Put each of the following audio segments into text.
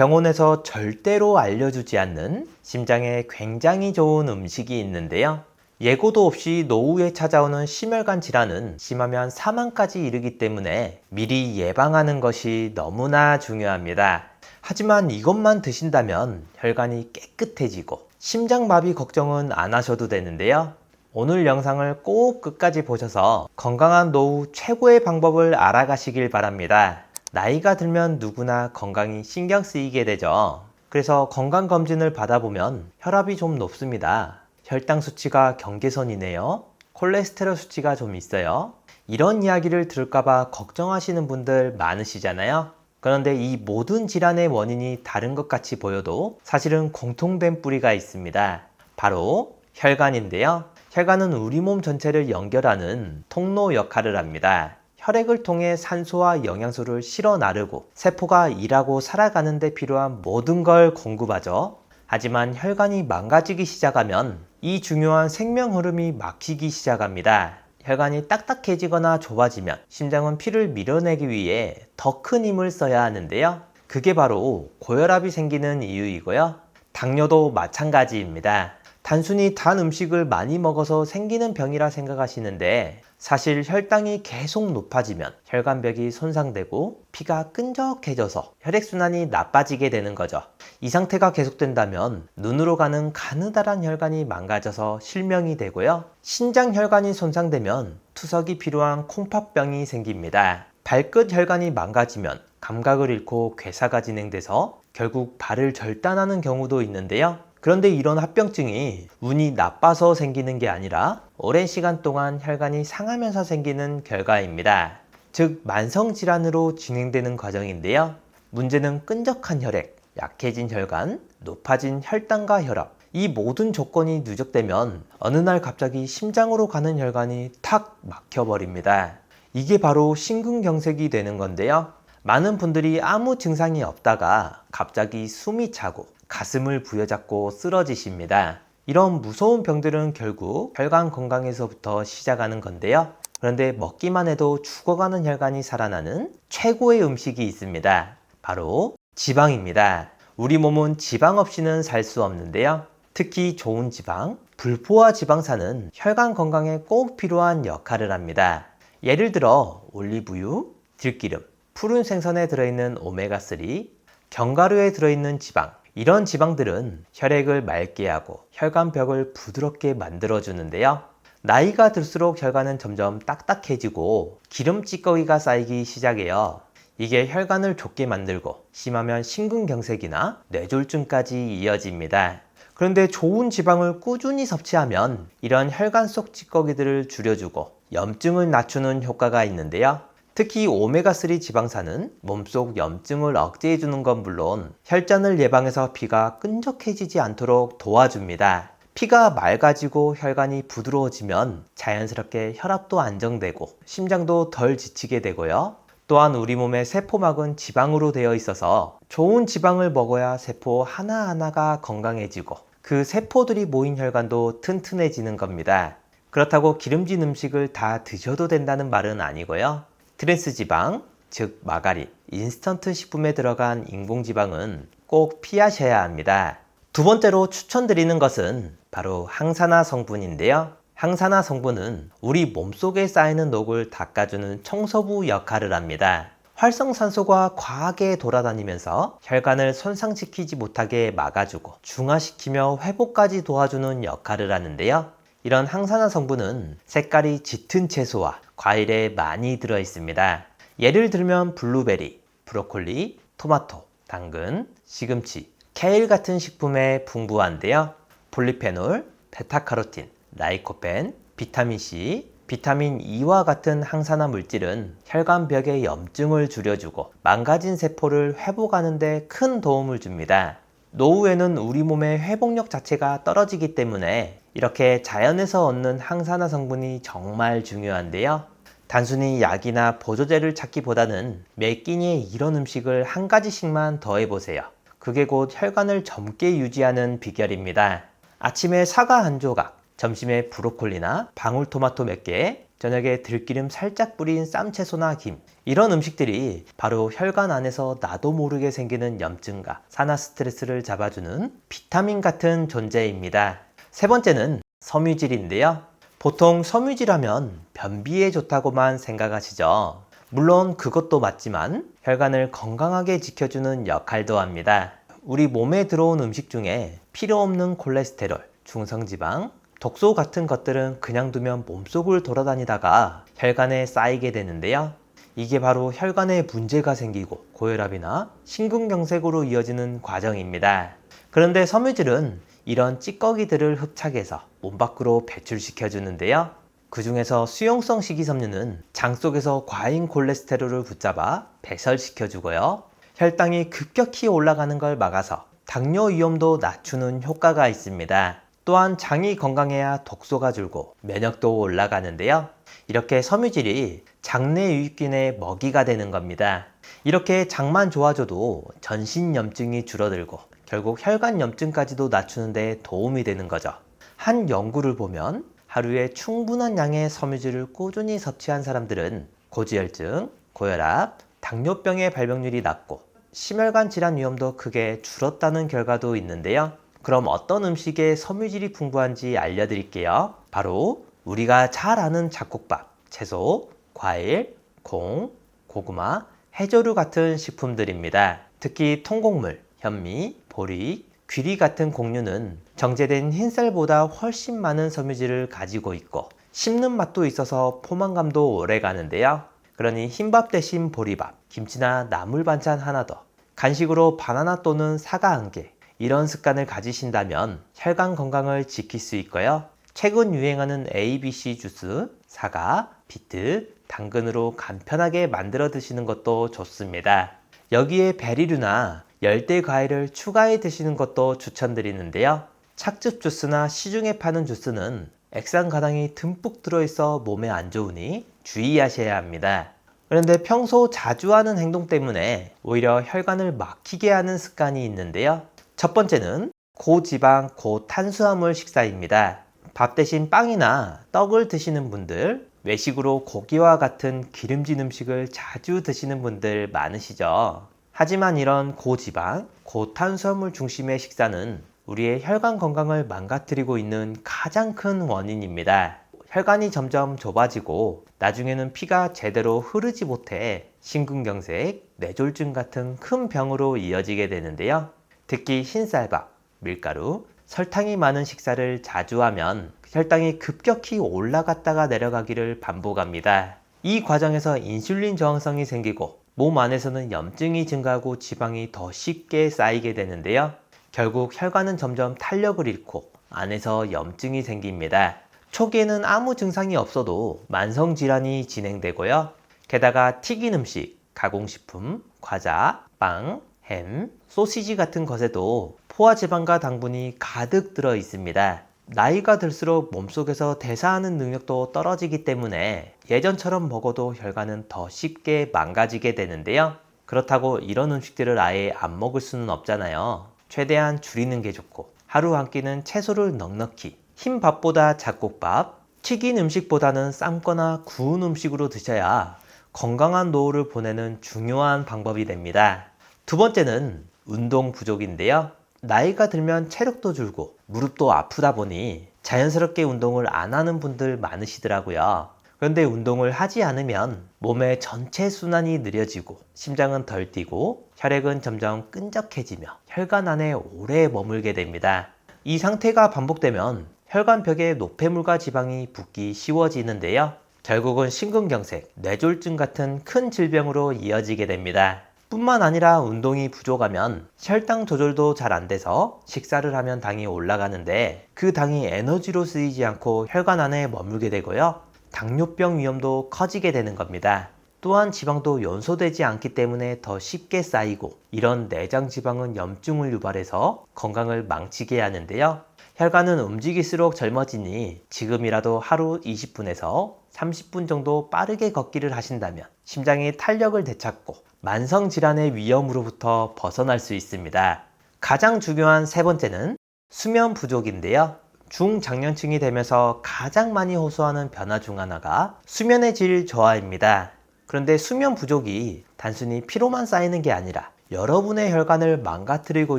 병원에서 절대로 알려주지 않는 심장에 굉장히 좋은 음식이 있는데요. 예고도 없이 노후에 찾아오는 심혈관 질환은 심하면 사망까지 이르기 때문에 미리 예방하는 것이 너무나 중요합니다. 하지만 이것만 드신다면 혈관이 깨끗해지고 심장마비 걱정은 안 하셔도 되는데요. 오늘 영상을 꼭 끝까지 보셔서 건강한 노후 최고의 방법을 알아가시길 바랍니다. 나이가 들면 누구나 건강이 신경 쓰이게 되죠. 그래서 건강검진을 받아보면 혈압이 좀 높습니다. 혈당 수치가 경계선이네요. 콜레스테롤 수치가 좀 있어요. 이런 이야기를 들을까봐 걱정하시는 분들 많으시잖아요. 그런데 이 모든 질환의 원인이 다른 것 같이 보여도 사실은 공통된 뿌리가 있습니다. 바로 혈관인데요. 혈관은 우리 몸 전체를 연결하는 통로 역할을 합니다. 혈액을 통해 산소와 영양소를 실어 나르고 세포가 일하고 살아가는 데 필요한 모든 걸 공급하죠. 하지만 혈관이 망가지기 시작하면 이 중요한 생명 흐름이 막히기 시작합니다. 혈관이 딱딱해지거나 좁아지면 심장은 피를 밀어내기 위해 더 큰 힘을 써야 하는데요. 그게 바로 고혈압이 생기는 이유이고요. 당뇨도 마찬가지입니다. 단순히 단 음식을 많이 먹어서 생기는 병이라 생각하시는데 사실 혈당이 계속 높아지면 혈관벽이 손상되고 피가 끈적해져서 혈액순환이 나빠지게 되는 거죠. 이 상태가 계속된다면 눈으로 가는 가느다란 혈관이 망가져서 실명이 되고요. 신장혈관이 손상되면 투석이 필요한 콩팥병이 생깁니다. 발끝 혈관이 망가지면 감각을 잃고 괴사가 진행돼서 결국 발을 절단하는 경우도 있는데요. 그런데 이런 합병증이 운이 나빠서 생기는 게 아니라 오랜 시간 동안 혈관이 상하면서 생기는 결과입니다. 즉 만성질환으로 진행되는 과정인데요. 문제는 끈적한 혈액, 약해진 혈관, 높아진 혈당과 혈압, 이 모든 조건이 누적되면 어느 날 갑자기 심장으로 가는 혈관이 탁 막혀버립니다. 이게 바로 심근경색이 되는 건데요. 많은 분들이 아무 증상이 없다가 갑자기 숨이 차고 가슴을 부여잡고 쓰러지십니다. 이런 무서운 병들은 결국 혈관 건강에서부터 시작하는 건데요. 그런데 먹기만 해도 죽어가는 혈관이 살아나는 최고의 음식이 있습니다. 바로 지방입니다. 우리 몸은 지방 없이는 살 수 없는데요. 특히 좋은 지방, 불포화 지방산은 혈관 건강에 꼭 필요한 역할을 합니다. 예를 들어 올리브유, 들기름, 푸른 생선에 들어있는 오메가3, 견과류에 들어있는 지방, 이런 지방들은 혈액을 맑게 하고 혈관벽을 부드럽게 만들어주는데요. 나이가 들수록 혈관은 점점 딱딱해지고 기름 찌꺼기가 쌓이기 시작해요. 이게 혈관을 좁게 만들고 심하면 심근경색이나 뇌졸중까지 이어집니다. 그런데 좋은 지방을 꾸준히 섭취하면 이런 혈관 속 찌꺼기들을 줄여주고 염증을 낮추는 효과가 있는데요. 특히 오메가3 지방산은 몸속 염증을 억제해주는 건 물론 혈전을 예방해서 피가 끈적해지지 않도록 도와줍니다. 피가 맑아지고 혈관이 부드러워지면 자연스럽게 혈압도 안정되고 심장도 덜 지치게 되고요. 또한 우리 몸의 세포막은 지방으로 되어 있어서 좋은 지방을 먹어야 세포 하나하나가 건강해지고 그 세포들이 모인 혈관도 튼튼해지는 겁니다. 그렇다고 기름진 음식을 다 드셔도 된다는 말은 아니고요. 트랜스지방, 즉 마가린, 인스턴트 식품에 들어간 인공지방은 꼭 피하셔야 합니다. 두 번째로 추천드리는 것은 바로 항산화 성분인데요. 항산화 성분은 우리 몸속에 쌓이는 녹을 닦아주는 청소부 역할을 합니다. 활성산소가 과하게 돌아다니면서 혈관을 손상시키지 못하게 막아주고 중화시키며 회복까지 도와주는 역할을 하는데요. 이런 항산화 성분은 색깔이 짙은 채소와 과일에 많이 들어 있습니다. 예를 들면 블루베리, 브로콜리, 토마토, 당근, 시금치, 케일 같은 식품에 풍부한데요. 폴리페놀, 베타카로틴, 라이코펜, 비타민C, 비타민 E와 같은 항산화 물질은 혈관벽의 염증을 줄여주고 망가진 세포를 회복하는 데 큰 도움을 줍니다. 노후에는 우리 몸의 회복력 자체가 떨어지기 때문에 이렇게 자연에서 얻는 항산화 성분이 정말 중요한데요. 단순히 약이나 보조제를 찾기보다는 매 끼니에 이런 음식을 한 가지씩만 더해보세요. 그게 곧 혈관을 젊게 유지하는 비결입니다. 아침에 사과 한 조각, 점심에 브로콜리나 방울토마토 몇 개, 저녁에 들기름 살짝 뿌린 쌈채소나 김, 이런 음식들이 바로 혈관 안에서 나도 모르게 생기는 염증과 산화 스트레스를 잡아주는 비타민 같은 존재입니다. 세 번째는 섬유질인데요. 보통 섬유질 하면 변비에 좋다고만 생각하시죠. 물론 그것도 맞지만 혈관을 건강하게 지켜주는 역할도 합니다. 우리 몸에 들어온 음식 중에 필요 없는 콜레스테롤, 중성지방, 독소 같은 것들은 그냥 두면 몸속을 돌아다니다가 혈관에 쌓이게 되는데요. 이게 바로 혈관에 문제가 생기고 고혈압이나 심근경색으로 이어지는 과정입니다. 그런데 섬유질은 이런 찌꺼기들을 흡착해서 몸 밖으로 배출시켜 주는데요. 그 중에서 수용성 식이섬유는 장 속에서 과잉 콜레스테롤을 붙잡아 배설시켜 주고요. 혈당이 급격히 올라가는 걸 막아서 당뇨 위험도 낮추는 효과가 있습니다. 또한 장이 건강해야 독소가 줄고 면역도 올라가는데요. 이렇게 섬유질이 장내 유익균의 먹이가 되는 겁니다. 이렇게 장만 좋아져도 전신 염증이 줄어들고 결국 혈관 염증까지도 낮추는 데 도움이 되는 거죠. 한 연구를 보면 하루에 충분한 양의 섬유질을 꾸준히 섭취한 사람들은 고지혈증, 고혈압, 당뇨병의 발병률이 낮고 심혈관 질환 위험도 크게 줄었다는 결과도 있는데요. 그럼 어떤 음식에 섬유질이 풍부한지 알려드릴게요. 바로 우리가 잘 아는 잡곡밥, 채소, 과일, 콩, 고구마, 해조류 같은 식품들입니다. 특히 통곡물, 현미, 보리, 귀리 같은 곡류는 정제된 흰쌀보다 훨씬 많은 섬유질을 가지고 있고 씹는 맛도 있어서 포만감도 오래 가는데요. 그러니 흰밥 대신 보리밥, 김치나 나물 반찬 하나 더, 간식으로 바나나 또는 사과 한 개, 이런 습관을 가지신다면 혈관 건강을 지킬 수 있고요. 최근 유행하는 ABC 주스, 사과, 비트, 당근으로 간편하게 만들어 드시는 것도 좋습니다. 여기에 베리류나 열대 과일을 추가해 드시는 것도 추천드리는데요. 착즙 주스나 시중에 파는 주스는 액상가당이 듬뿍 들어있어 몸에 안 좋으니 주의하셔야 합니다. 그런데 평소 자주 하는 행동 때문에 오히려 혈관을 막히게 하는 습관이 있는데요. 첫 번째는 고지방, 고탄수화물 식사입니다. 밥 대신 빵이나 떡을 드시는 분들, 외식으로 고기와 같은 기름진 음식을 자주 드시는 분들 많으시죠. 하지만 이런 고지방, 고탄수화물 중심의 식사는 우리의 혈관 건강을 망가뜨리고 있는 가장 큰 원인입니다. 혈관이 점점 좁아지고 나중에는 피가 제대로 흐르지 못해 심근경색, 뇌졸중 같은 큰 병으로 이어지게 되는데요. 특히 흰쌀밥, 밀가루, 설탕이 많은 식사를 자주 하면 혈당이 급격히 올라갔다가 내려가기를 반복합니다. 이 과정에서 인슐린 저항성이 생기고 몸 안에서는 염증이 증가하고 지방이 더 쉽게 쌓이게 되는데요. 결국 혈관은 점점 탄력을 잃고 안에서 염증이 생깁니다. 초기에는 아무 증상이 없어도 만성질환이 진행되고요. 게다가 튀긴 음식, 가공식품, 과자, 빵, 햄, 소시지 같은 것에도 포화지방과 당분이 가득 들어 있습니다. 나이가 들수록 몸속에서 대사하는 능력도 떨어지기 때문에 예전처럼 먹어도 혈관은 더 쉽게 망가지게 되는데요. 그렇다고 이런 음식들을 아예 안 먹을 수는 없잖아요. 최대한 줄이는 게 좋고 하루 한 끼는 채소를 넉넉히, 흰 밥보다 잡곡밥, 튀긴 음식보다는 삶거나 구운 음식으로 드셔야 건강한 노후를 보내는 중요한 방법이 됩니다. 두 번째는 운동 부족인데요. 나이가 들면 체력도 줄고 무릎도 아프다 보니 자연스럽게 운동을 안 하는 분들 많으시더라고요. 그런데 운동을 하지 않으면 몸의 전체 순환이 느려지고 심장은 덜 뛰고 혈액은 점점 끈적해지며 혈관 안에 오래 머물게 됩니다. 이 상태가 반복되면 혈관벽에 노폐물과 지방이 붙기 쉬워지는데요. 결국은 심근경색, 뇌졸중 같은 큰 질병으로 이어지게 됩니다. 뿐만 아니라 운동이 부족하면 혈당 조절도 잘 안 돼서 식사를 하면 당이 올라가는데 그 당이 에너지로 쓰이지 않고 혈관 안에 머물게 되고요. 당뇨병 위험도 커지게 되는 겁니다. 또한 지방도 연소되지 않기 때문에 더 쉽게 쌓이고 이런 내장 지방은 염증을 유발해서 건강을 망치게 하는데요. 혈관은 움직일수록 젊어지니 지금이라도 하루 20분에서 30분 정도 빠르게 걷기를 하신다면 심장이 탄력을 되찾고 만성질환의 위험으로부터 벗어날 수 있습니다. 가장 중요한 세 번째는 수면 부족인데요. 중장년층이 되면서 가장 많이 호소하는 변화 중 하나가 수면의 질 저하입니다. 그런데 수면 부족이 단순히 피로만 쌓이는 게 아니라 여러분의 혈관을 망가뜨리고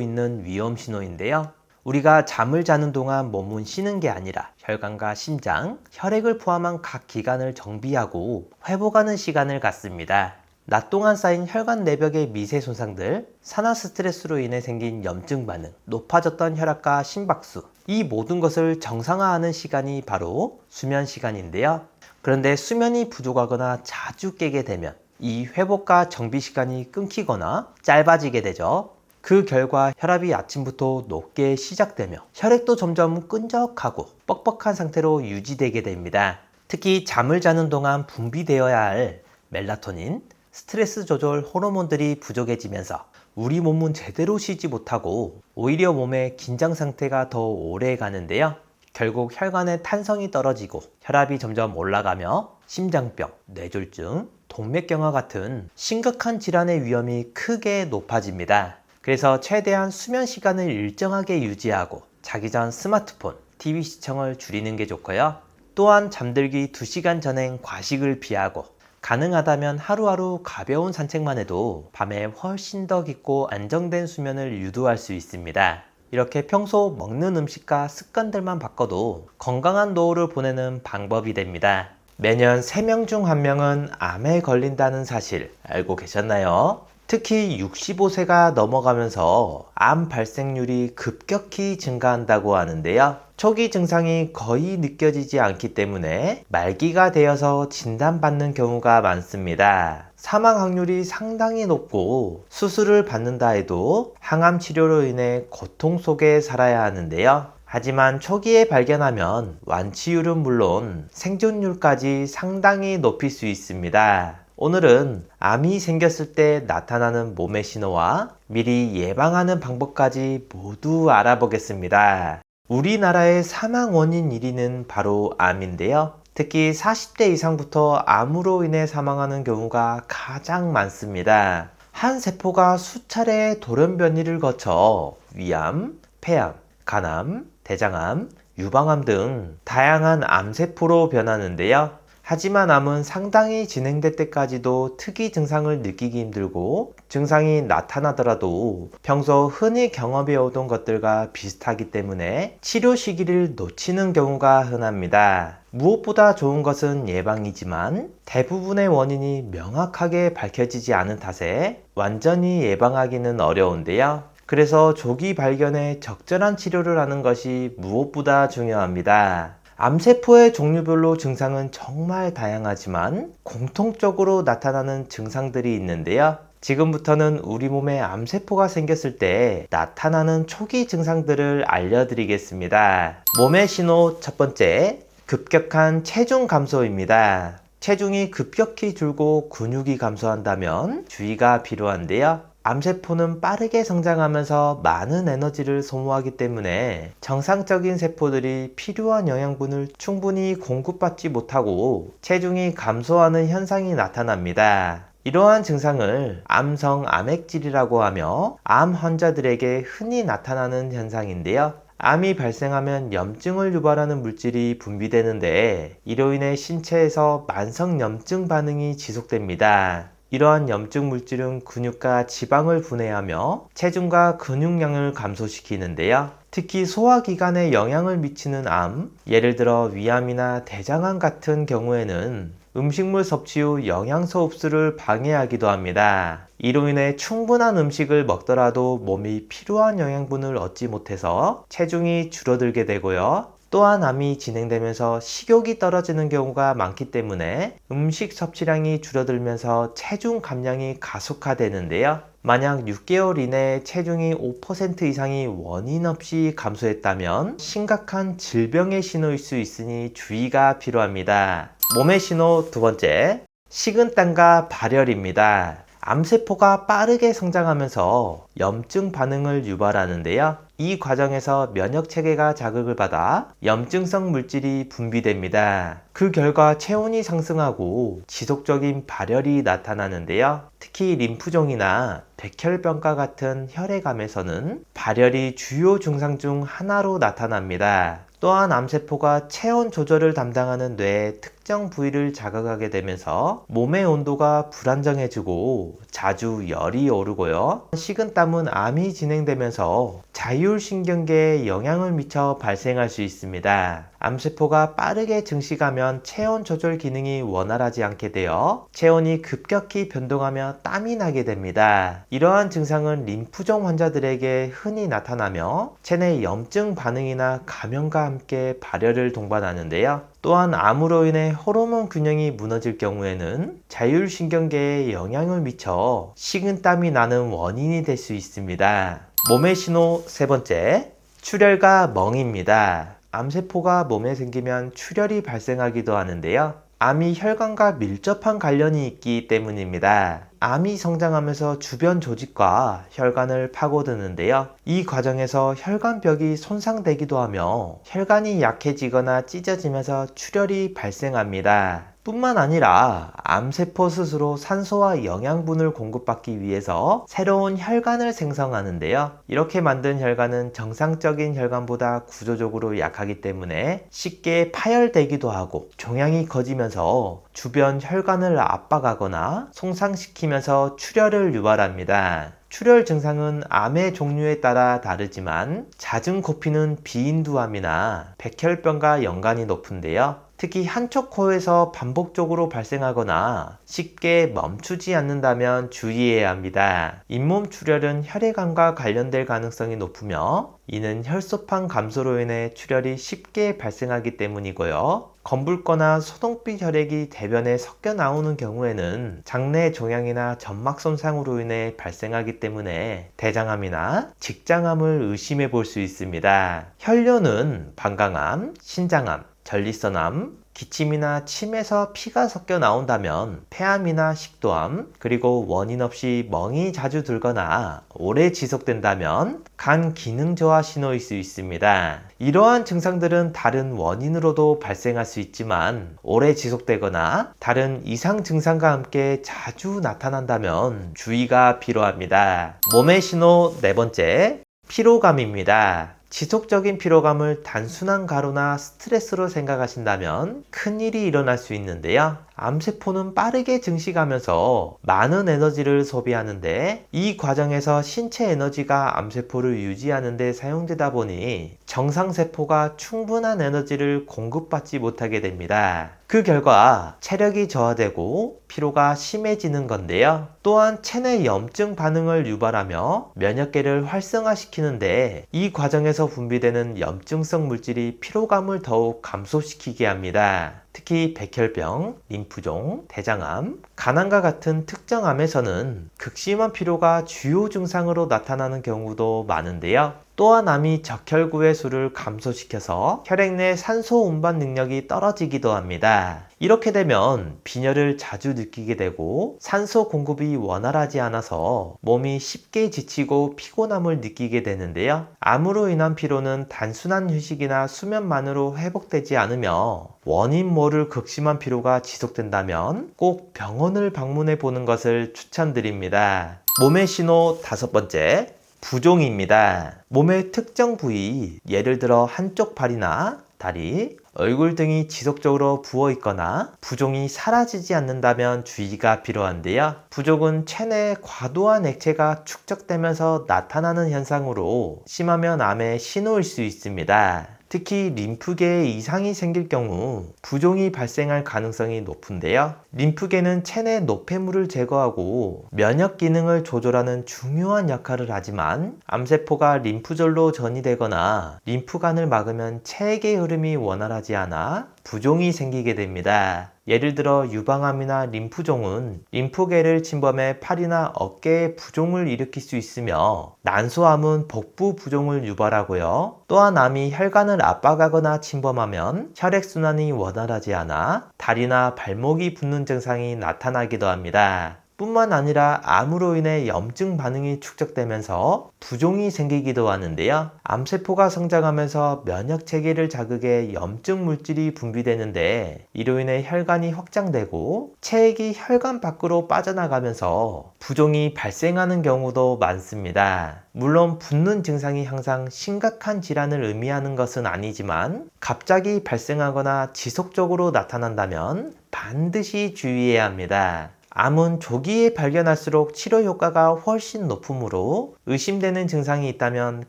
있는 위험 신호인데요. 우리가 잠을 자는 동안 몸은 쉬는 게 아니라 혈관과 심장, 혈액을 포함한 각 기관을 정비하고 회복하는 시간을 갖습니다. 낮 동안 쌓인 혈관 내벽의 미세 손상들, 산화 스트레스로 인해 생긴 염증 반응, 높아졌던 혈압과 심박수, 이 모든 것을 정상화하는 시간이 바로 수면 시간인데요. 그런데 수면이 부족하거나 자주 깨게 되면 이 회복과 정비 시간이 끊기거나 짧아지게 되죠. 그 결과 혈압이 아침부터 높게 시작되며 혈액도 점점 끈적하고 뻑뻑한 상태로 유지되게 됩니다. 특히 잠을 자는 동안 분비되어야 할 멜라토닌, 스트레스 조절 호르몬들이 부족해지면서 우리 몸은 제대로 쉬지 못하고 오히려 몸의 긴장 상태가 더 오래 가는데요. 결국 혈관의 탄성이 떨어지고 혈압이 점점 올라가며 심장병, 뇌졸중, 동맥경화 같은 심각한 질환의 위험이 크게 높아집니다. 그래서 최대한 수면 시간을 일정하게 유지하고 자기 전 스마트폰, TV 시청을 줄이는 게 좋고요. 또한 잠들기 2시간 전엔 과식을 피하고 가능하다면 하루하루 가벼운 산책만 해도 밤에 훨씬 더 깊고 안정된 수면을 유도할 수 있습니다. 이렇게 평소 먹는 음식과 습관들만 바꿔도 건강한 노후를 보내는 방법이 됩니다. 매년 3명 중 1명은 암에 걸린다는 사실 알고 계셨나요? 특히 65세가 넘어가면서 암 발생률이 급격히 증가한다고 하는데요. 초기 증상이 거의 느껴지지 않기 때문에 말기가 되어서 진단받는 경우가 많습니다. 사망 확률이 상당히 높고 수술을 받는다 해도 항암 치료로 인해 고통 속에 살아야 하는데요. 하지만 초기에 발견하면 완치율은 물론 생존율까지 상당히 높일 수 있습니다. 오늘은 암이 생겼을 때 나타나는 몸의 신호와 미리 예방하는 방법까지 모두 알아보겠습니다. 우리나라의 사망 원인 1위는 바로 암인데요. 특히 40대 이상부터 암으로 인해 사망하는 경우가 가장 많습니다. 한 세포가 수차례 돌연 변이를 거쳐 위암, 폐암, 간암, 대장암, 유방암 등 다양한 암세포로 변하는데요. 하지만 암은 상당히 진행될 때까지도 특이 증상을 느끼기 힘들고 증상이 나타나더라도 평소 흔히 경험해 오던 것들과 비슷하기 때문에 치료 시기를 놓치는 경우가 흔합니다. 무엇보다 좋은 것은 예방이지만 대부분의 원인이 명확하게 밝혀지지 않은 탓에 완전히 예방하기는 어려운데요. 그래서 조기 발견에 적절한 치료를 하는 것이 무엇보다 중요합니다. 암세포의 종류별로 증상은 정말 다양하지만 공통적으로 나타나는 증상들이 있는데요. 지금부터는 우리 몸에 암세포가 생겼을 때 나타나는 초기 증상들을 알려드리겠습니다. 몸의 신호 첫 번째, 급격한 체중 감소입니다. 체중이 급격히 줄고 근육이 감소한다면 주의가 필요한데요. 암세포는 빠르게 성장하면서 많은 에너지를 소모하기 때문에 정상적인 세포들이 필요한 영양분을 충분히 공급받지 못하고 체중이 감소하는 현상이 나타납니다. 이러한 증상을 암성 암액질이라고 하며 암 환자들에게 흔히 나타나는 현상인데요. 암이 발생하면 염증을 유발하는 물질이 분비되는데 이로 인해 신체에서 만성 염증 반응이 지속됩니다. 이러한 염증 물질은 근육과 지방을 분해하며 체중과 근육량을 감소시키는데요. 특히 소화기관에 영향을 미치는 암, 예를 들어 위암이나 대장암 같은 경우에는 음식물 섭취 후 영양소 흡수를 방해하기도 합니다. 이로 인해 충분한 음식을 먹더라도 몸이 필요한 영양분을 얻지 못해서 체중이 줄어들게 되고요. 또한 암이 진행되면서 식욕이 떨어지는 경우가 많기 때문에 음식 섭취량이 줄어들면서 체중 감량이 가속화되는데요. 만약 6개월 이내에 체중이 5% 이상이 원인 없이 감소했다면 심각한 질병의 신호일 수 있으니 주의가 필요합니다. 몸의 신호 두 번째, 식은땀과 발열입니다. 암세포가 빠르게 성장하면서 염증 반응을 유발하는데요. 이 과정에서 면역체계가 자극을 받아 염증성 물질이 분비됩니다. 그 결과 체온이 상승하고 지속적인 발열이 나타나는데요. 특히 림프종이나 백혈병과 같은 혈액암에서는 발열이 주요 증상 중 하나로 나타납니다. 또한 암세포가 체온 조절을 담당하는 뇌의 특정 부위를 자극하게 되면서 몸의 온도가 불안정해지고 자주 열이 오르고요. 식은땀은 암이 진행되면서 자율신경계에 영향을 미쳐 발생할 수 있습니다. 암세포가 빠르게 증식하면 체온 조절 기능이 원활하지 않게 되어 체온이 급격히 변동하며 땀이 나게 됩니다. 이러한 증상은 림프종 환자들에게 흔히 나타나며 체내 염증 반응이나 감염과 함께 발열을 동반하는데요. 또한 암으로 인해 호르몬 균형이 무너질 경우에는 자율신경계에 영향을 미쳐 식은땀이 나는 원인이 될 수 있습니다. 몸의 신호 세 번째, 출혈과 멍입니다. 암세포가 몸에 생기면 출혈이 발생하기도 하는데요. 암이 혈관과 밀접한 관련이 있기 때문입니다. 암이 성장하면서 주변 조직과 혈관을 파고드는데요. 이 과정에서 혈관벽이 손상되기도 하며 혈관이 약해지거나 찢어지면서 출혈이 발생합니다. 뿐만 아니라 암세포 스스로 산소와 영양분을 공급받기 위해서 새로운 혈관을 생성하는데요. 이렇게 만든 혈관은 정상적인 혈관보다 구조적으로 약하기 때문에 쉽게 파열되기도 하고 종양이 커지면서 주변 혈관을 압박하거나 손상시키면서 출혈을 유발합니다. 출혈 증상은 암의 종류에 따라 다르지만 잦은 코피는 비인두암이나 백혈병과 연관이 높은데요. 특히 한쪽 코에서 반복적으로 발생하거나 쉽게 멈추지 않는다면 주의해야 합니다. 잇몸 출혈은 혈액암과 관련될 가능성이 높으며 이는 혈소판 감소로 인해 출혈이 쉽게 발생하기 때문이고요. 검붉거나 소독빛 혈액이 대변에 섞여 나오는 경우에는 장내 종양이나 점막 손상으로 인해 발생하기 때문에 대장암이나 직장암을 의심해 볼 수 있습니다. 혈뇨는 방광암, 신장암, 전립선암, 기침이나 침에서 피가 섞여 나온다면 폐암이나 식도암, 그리고 원인 없이 멍이 자주 들거나 오래 지속된다면 간 기능 저하 신호일 수 있습니다. 이러한 증상들은 다른 원인으로도 발생할 수 있지만 오래 지속되거나 다른 이상 증상과 함께 자주 나타난다면 주의가 필요합니다. 몸의 신호 네 번째, 피로감입니다. 지속적인 피로감을 단순한 과로나 스트레스로 생각하신다면 큰일이 일어날 수 있는데요. 암세포는 빠르게 증식하면서 많은 에너지를 소비하는데 이 과정에서 신체 에너지가 암세포를 유지하는 데 사용되다 보니 정상세포가 충분한 에너지를 공급받지 못하게 됩니다. 그 결과 체력이 저하되고 피로가 심해지는 건데요. 또한 체내 염증 반응을 유발하며 면역계를 활성화시키는데 이 과정에서 분비되는 염증성 물질이 피로감을 더욱 감소시키게 합니다. 특히 백혈병, 림프종, 대장암, 간암과 같은 특정 암에서는 극심한 피로가 주요 증상으로 나타나는 경우도 많은데요. 또한 암이 적혈구의 수를 감소시켜서 혈액 내 산소 운반 능력이 떨어지기도 합니다. 이렇게 되면 빈혈을 자주 느끼게 되고 산소 공급이 원활하지 않아서 몸이 쉽게 지치고 피곤함을 느끼게 되는데요. 암으로 인한 피로는 단순한 휴식이나 수면만으로 회복되지 않으며 원인 모를 극심한 피로가 지속된다면 꼭 병원을 방문해 보는 것을 추천드립니다. 몸의 신호 다섯 번째, 부종입니다. 몸의 특정 부위, 예를 들어 한쪽 발이나 다리, 얼굴 등이 지속적으로 부어 있거나 부종이 사라지지 않는다면 주의가 필요한데요. 부종은 체내에 과도한 액체가 축적되면서 나타나는 현상으로 심하면 암의 신호일 수 있습니다. 특히 림프계에 이상이 생길 경우 부종이 발생할 가능성이 높은데요. 림프계는 체내 노폐물을 제거하고 면역 기능을 조절하는 중요한 역할을 하지만 암세포가 림프절로 전이되거나 림프관을 막으면 체액의 흐름이 원활하지 않아 부종이 생기게 됩니다. 예를 들어 유방암이나 림프종은 림프계를 침범해 팔이나 어깨에 부종을 일으킬 수 있으며 난소암은 복부 부종을 유발하고요. 또한 암이 혈관을 압박하거나 침범하면 혈액순환이 원활하지 않아 다리나 발목이 붓는 증상이 나타나기도 합니다. 뿐만 아니라 암으로 인해 염증 반응이 축적되면서 부종이 생기기도 하는데요. 암세포가 성장하면서 면역 체계를 자극해 염증 물질이 분비되는데 이로 인해 혈관이 확장되고 체액이 혈관 밖으로 빠져나가면서 부종이 발생하는 경우도 많습니다. 물론 붓는 증상이 항상 심각한 질환을 의미하는 것은 아니지만 갑자기 발생하거나 지속적으로 나타난다면 반드시 주의해야 합니다. 암은 조기에 발견할수록 치료 효과가 훨씬 높으므로 의심되는 증상이 있다면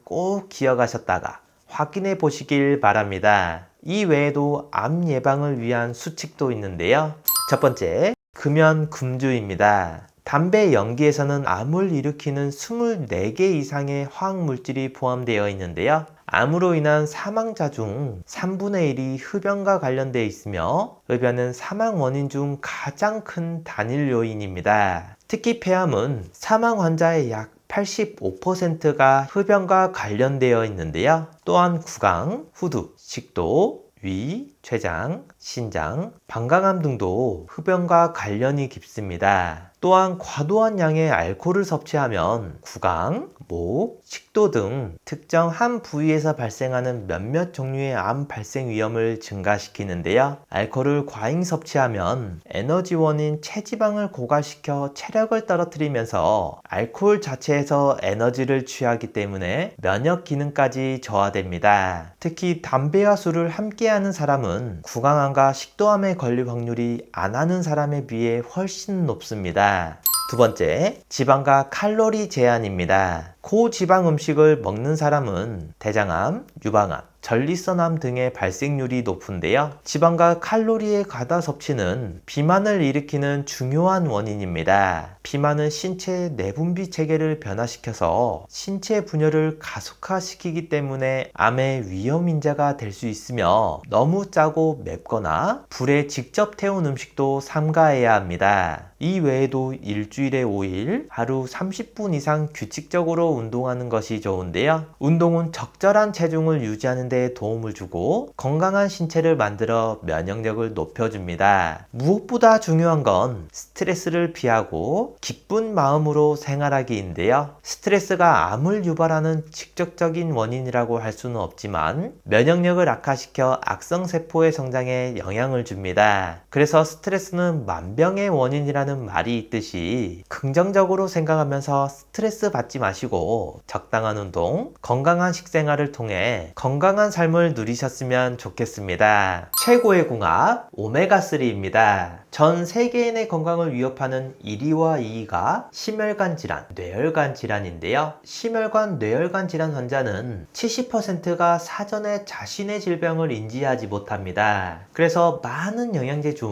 꼭 기억하셨다가 확인해 보시길 바랍니다. 이 외에도 암 예방을 위한 수칙도 있는데요. 첫 번째, 금연금주입니다. 담배 연기에서는 암을 일으키는 24개 이상의 화학물질이 포함되어 있는데요. 암으로 인한 사망자 중 3분의 1이 흡연과 관련되어 있으며 흡연은 사망 원인 중 가장 큰 단일 요인입니다. 특히 폐암은 사망 환자의 약 85%가 흡연과 관련되어 있는데요. 또한 구강, 후두, 식도, 위, 췌장, 신장, 방광암 등도 흡연과 관련이 깊습니다. 또한 과도한 양의 알코올을 섭취하면 구강, 목, 식도 등 특정 한 부위에서 발생하는 몇몇 종류의 암 발생 위험을 증가시키는데요. 알코올을 과잉 섭취하면 에너지원인 체지방을 고갈시켜 체력을 떨어뜨리면서 알코올 자체에서 에너지를 취하기 때문에 면역 기능까지 저하됩니다. 특히 담배와 술을 함께하는 사람은 구강암과 식도암에 걸릴 확률이 안 하는 사람에 비해 훨씬 높습니다. 두 번째, 지방과 칼로리 제한입니다. 고지방 음식을 먹는 사람은 대장암, 유방암, 전립선암 등의 발생률이 높은데요. 지방과 칼로리의 과다 섭취는 비만을 일으키는 중요한 원인입니다. 비만은 신체의 내분비 체계를 변화시켜서 신체 분열을 가속화시키기 때문에 암의 위험 인자가 될 수 있으며 너무 짜고 맵거나 불에 직접 태운 음식도 삼가해야 합니다. 이 외에도 일주일에 5일, 하루 30분 이상 규칙적으로 운동하는 것이 좋은데요. 운동은 적절한 체중을 유지하는 데 도움을 주고 건강한 신체를 만들어 면역력을 높여줍니다. 무엇보다 중요한 건 스트레스를 피하고 기쁜 마음으로 생활하기인데요. 스트레스가 암을 유발하는 직접적인 원인이라고 할 수는 없지만 면역력을 악화시켜 악성세포의 성장에 영향을 줍니다. 그래서 스트레스는 만병의 원인이라는 말이 있듯이 긍정적으로 생각하면서 스트레스 받지 마시고 적당한 운동, 건강한 식생활을 통해 건강한 삶을 누리셨으면 좋겠습니다. 최고의 궁합 오메가3입니다. 전 세계인의 건강을 위협하는 1위와 2위가 심혈관 질환, 뇌혈관 질환인데요. 심혈관, 뇌혈관 질환 환자는 70%가 사전에 자신의 질병을 인지하지 못합니다. 그래서 많은 영양제 중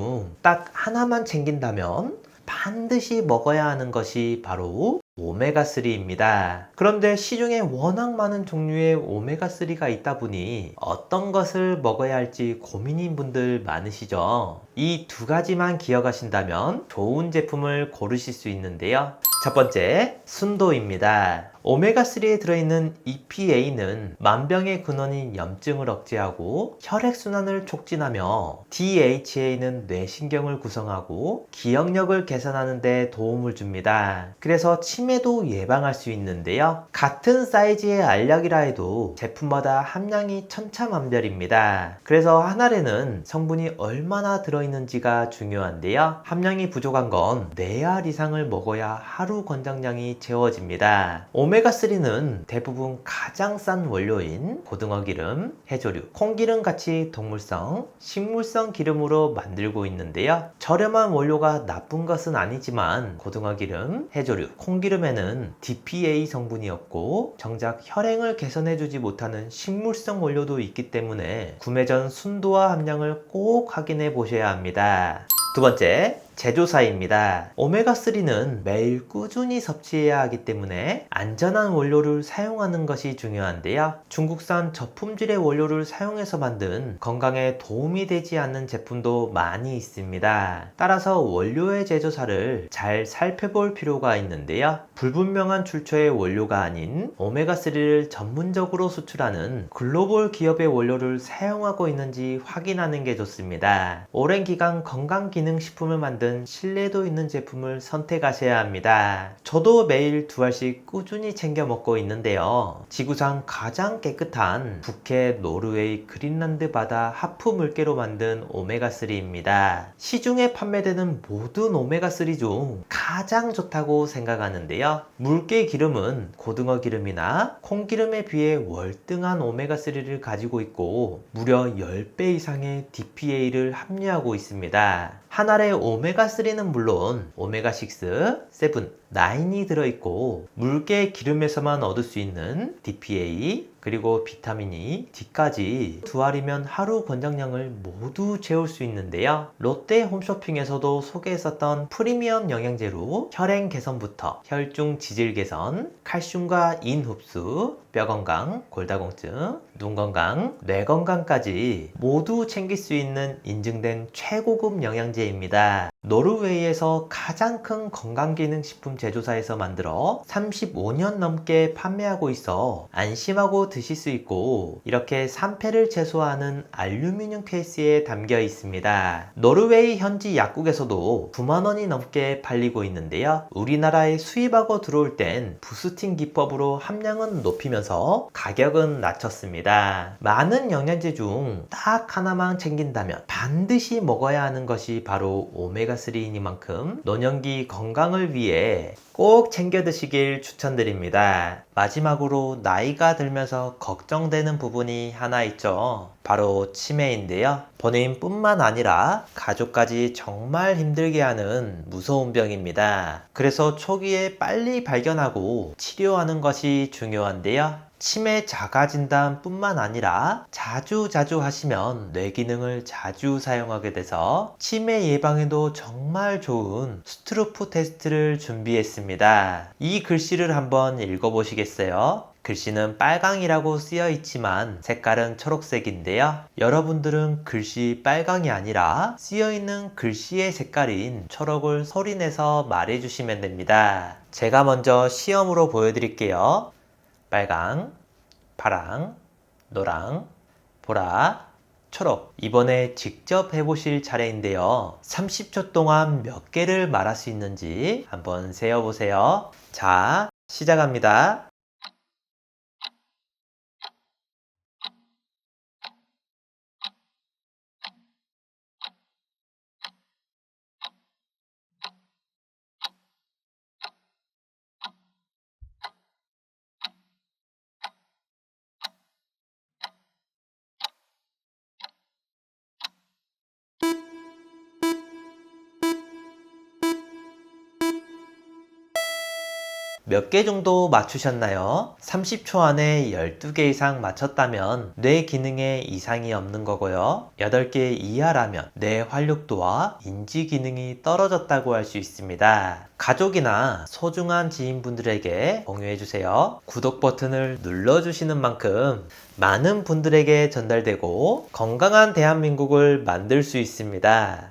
딱 하나만 챙긴다면 반드시 먹어야 하는 것이 바로 오메가3입니다. 그런데 시중에 워낙 많은 종류의 오메가3가 있다 보니 어떤 것을 먹어야 할지 고민인 분들 많으시죠? 이 두 가지만 기억하신다면 좋은 제품을 고르실 수 있는데요. 첫 번째, 순도입니다. 오메가3에 들어있는 EPA는 만병의 근원인 염증을 억제하고 혈액순환을 촉진하며 DHA는 뇌신경을 구성하고 기억력을 개선하는 데 도움을 줍니다. 그래서 치매도 예방할 수 있는데요. 같은 사이즈의 알약이라 해도 제품마다 함량이 천차만별입니다. 그래서 한 알에는 성분이 얼마나 들어있는지가 중요한데요. 함량이 부족한 건 4알 이상을 먹어야 하루 권장량이 채워집니다. 오메가3는 대부분 가장 싼 원료인 고등어 기름, 해조류, 콩기름 같이 동물성, 식물성 기름으로 만들고 있는데요. 저렴한 원료가 나쁜 것은 아니지만 고등어 기름, 해조류, 콩기름에는 DPA 성분이 없고 정작 혈행을 개선해주지 못하는 식물성 원료도 있기 때문에 구매 전 순도와 함량을 꼭 확인해 보셔야 합니다. 두 번째, 제조사입니다. 오메가3는 매일 꾸준히 섭취해야 하기 때문에 안전한 원료를 사용하는 것이 중요한데요. 중국산 저품질의 원료를 사용해서 만든 건강에 도움이 되지 않는 제품도 많이 있습니다. 따라서 원료의 제조사를 잘 살펴볼 필요가 있는데요. 불분명한 출처의 원료가 아닌 오메가3를 전문적으로 수출하는 글로벌 기업의 원료를 사용하고 있는지 확인하는 게 좋습니다. 오랜 기간 건강기능식품을 만든 어쨌든 신뢰도 있는 제품을 선택하셔야 합니다. 저도 매일 2알씩 꾸준히 챙겨 먹고 있는데요. 지구상 가장 깨끗한 북해, 노르웨이, 그린란드 바다 하프 물개로 만든 오메가3입니다. 시중에 판매되는 모든 오메가3 중 가장 좋다고 생각하는데요. 물개 기름은 고등어 기름이나 콩기름에 비해 월등한 오메가3를 가지고 있고 무려 10배 이상의 DPA를 함유하고 있습니다. 한 알의 오메가3는 물론 오메가6, 7, 9이 들어있고 물개 기름에서만 얻을 수 있는 DPA 그리고 비타민 D까지 2알이면 하루 권장량을 모두 채울 수 있는데요. 롯데 홈쇼핑에서도 소개했었던 프리미엄 영양제로 혈행 개선부터 혈중 지질 개선, 칼슘과 인 흡수, 뼈 건강, 골다공증, 눈 건강, 뇌 건강까지 모두 챙길 수 있는 인증된 최고급 영양제입니다. 노르웨이에서 가장 큰 건강기능식품 제조사에서 만들어 35년 넘게 판매하고 있어 안심하고 드실 수 있고 이렇게 산패를 최소화하는 알루미늄 케이스에 담겨 있습니다. 노르웨이 현지 약국에서도 9만원이 넘게 팔리고 있는데요. 우리나라에 수입하고 들어올 땐 부스팅 기법으로 함량은 높이면서 가격은 낮췄습니다. 많은 영양제 중 딱 하나만 챙긴다면 반드시 먹어야 하는 것이 바로 오메가3이니만큼 노년기 건강을 위해 꼭 챙겨 드시길 추천드립니다. 마지막으로 나이가 들면서 걱정되는 부분이 하나 있죠. 바로 치매인데요. 본인뿐만 아니라 가족까지 정말 힘들게 하는 무서운 병입니다. 그래서 초기에 빨리 발견하고 치료하는 것이 중요한데요. 치매 자가진단 뿐만 아니라 자주 하시면 뇌 기능을 자주 사용하게 돼서 치매 예방에도 정말 좋은 스트루프 테스트를 준비했습니다. 이 글씨를 한번 읽어보시겠어요? 글씨는 빨강이라고 쓰여 있지만 색깔은 초록색인데요. 여러분들은 글씨 빨강이 아니라 쓰여 있는 글씨의 색깔인 초록을 소리내서 말해주시면 됩니다. 제가 먼저 시험으로 보여드릴게요. 빨강, 파랑, 노랑, 보라, 초록. 이번에 직접 해보실 차례인데요. 30초 동안 몇 개를 말할 수 있는지 한번 세어보세요. 자, 시작합니다. 몇 개 정도 맞추셨나요? 30초 안에 12개 이상 맞췄다면 뇌 기능에 이상이 없는 거고요. 8개 이하라면 뇌 활력도와 인지 기능이 떨어졌다고 할 수 있습니다. 가족이나 소중한 지인분들에게 공유해주세요. 구독 버튼을 눌러주시는 만큼 많은 분들에게 전달되고 건강한 대한민국을 만들 수 있습니다.